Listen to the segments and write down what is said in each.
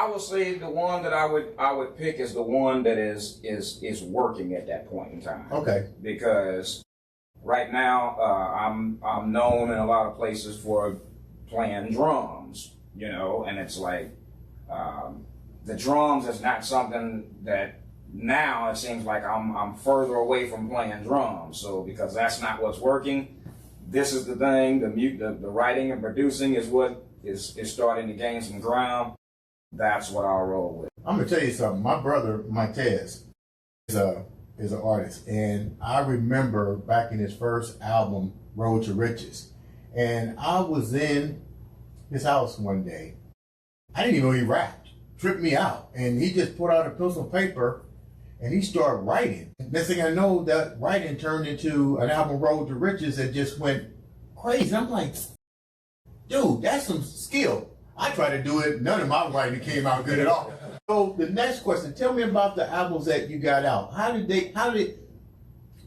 would say the one that I would pick is the one that is working at that point in time. Okay. Because right now I'm known in a lot of places for playing drums, you know, and it's like the drums is not something that now it seems like I'm further away from playing drums. So because that's not what's working, this is the thing. The writing and producing is what is starting to gain some ground. That's what I'll roll with. I'm gonna tell you something. My brother Montez is an artist, and I remember back in his first album, Road to Riches, and I was in his house one day. I didn't even know he rapped. Tripped me out, and he just put out a pencil and paper, and he started writing. Next thing I know, that writing turned into an album, Road to Riches, that just went crazy. I'm like, dude, that's some skill. I tried to do it. None of my writing came out good at all. So the next question, tell me about the albums that you got out.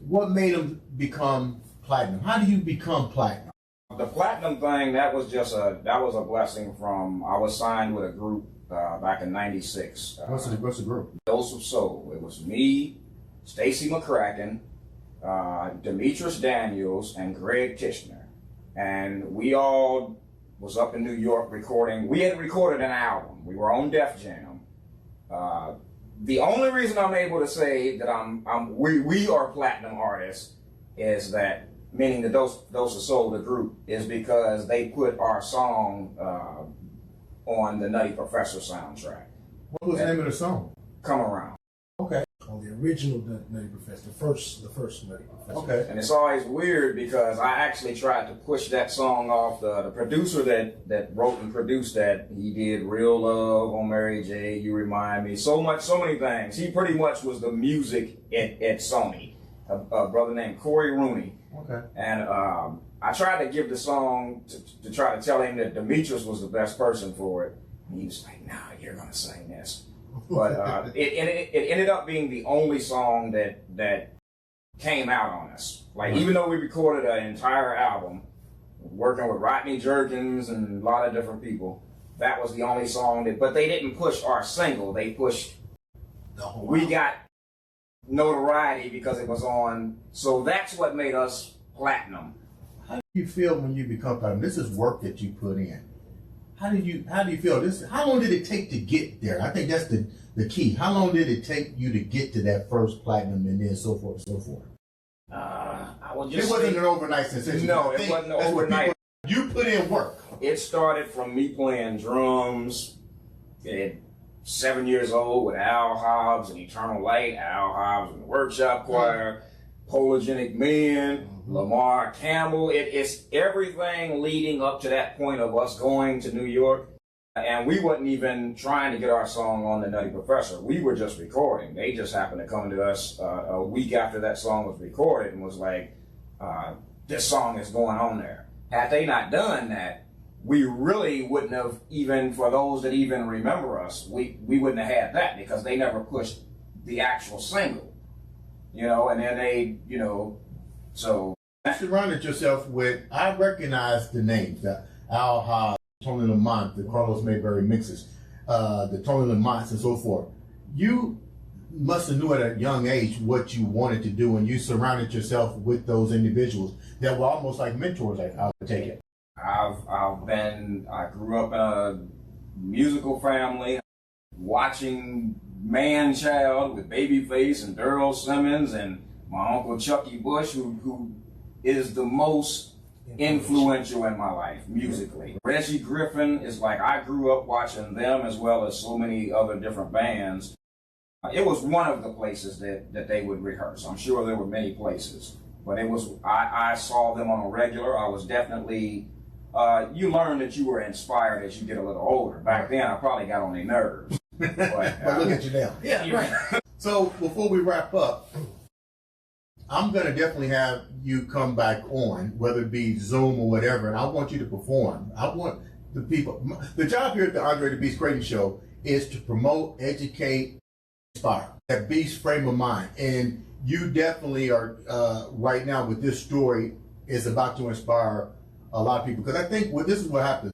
What made them become platinum? How do you become platinum? The platinum thing, that was a blessing from, I was signed with a group back in '96. What's the group? Dose of Soul. It was me, Stacy McCracken, Demetrius Daniels, and Greg Tishner. And we all was up in New York recording. We had recorded an album. We were on Def Jam. The only reason I'm able to say that we are platinum artists is that, meaning the Dose of Soul, the group, is because they put our song on the Nutty Professor soundtrack. What was the name of the song? Come Around. Okay. On the original Nutty Professor, the first Nutty Professor. Okay. And it's always weird because I actually tried to push that song off. The producer that wrote and produced that, he did Real Love on Mary J, You Remind Me, so many things. He pretty much was the music at Sony. A brother named Corey Rooney. Okay. And I tried to give the song to try to tell him that Demetrius was the best person for it. And he was like, nah, you're going to sing this. But it ended up being the only song that came out on us. Like, even though we recorded an entire album, working with Rodney Jerkins and a lot of different people, that was the only song but they didn't push our single. They pushed, we got notoriety because it was on. So that's what made us platinum. How do you feel when you become platinum? This is work that you put in. How do you feel? How long did it take to get there? I think that's the key. How long did it take you to get to that first platinum and then so forth and so forth? It wasn't an overnight sensation. No, it wasn't overnight. You put in work. It started from me playing drums at 7 years old with Al Hobbs and Eternal Light, Al Hobbs and the Workshop Choir, Polygenic Men, Lamar Campbell. It's everything leading up to that point of us going to New York. And we wasn't even trying to get our song on the Nutty Professor. We were just recording. They just happened to come to us a week after that song was recorded and was like, this song is going on there. Had they not done that, we really wouldn't have, even for those that even remember us, we wouldn't have had that because they never pushed the actual single. You know, and then they, you know, so. You surrounded yourself with, I recognize the names, the Al Hobbs, Tony Lamont, the Carlos Mayberry mixes, the Tony Lamonts and so forth. You must have knew at a young age what you wanted to do, and you surrounded yourself with those individuals that were almost like mentors, I would take it. I grew up in a musical family, watching Man Child with Babyface and Daryl Simmons and my uncle Chucky Bush, who is the most influential in my life musically. Reggie Griffin is like, I grew up watching them as well as so many other different bands. It was one of the places that they would rehearse. I'm sure there were many places, but it was, I saw them on a regular. I was definitely, you learn that you were inspired as you get a little older. Back then, I probably got on their nerves. But look at you now. Yeah, right. So before we wrap up, I'm going to definitely have you come back on, whether it be Zoom or whatever, and I want you to perform. I want the people. The job here at the Andre The Beast Crayton Show is to promote, educate, inspire. That beast frame of mind. And you definitely are, right now with this story, is about to inspire a lot of people. Because I think this is what happens.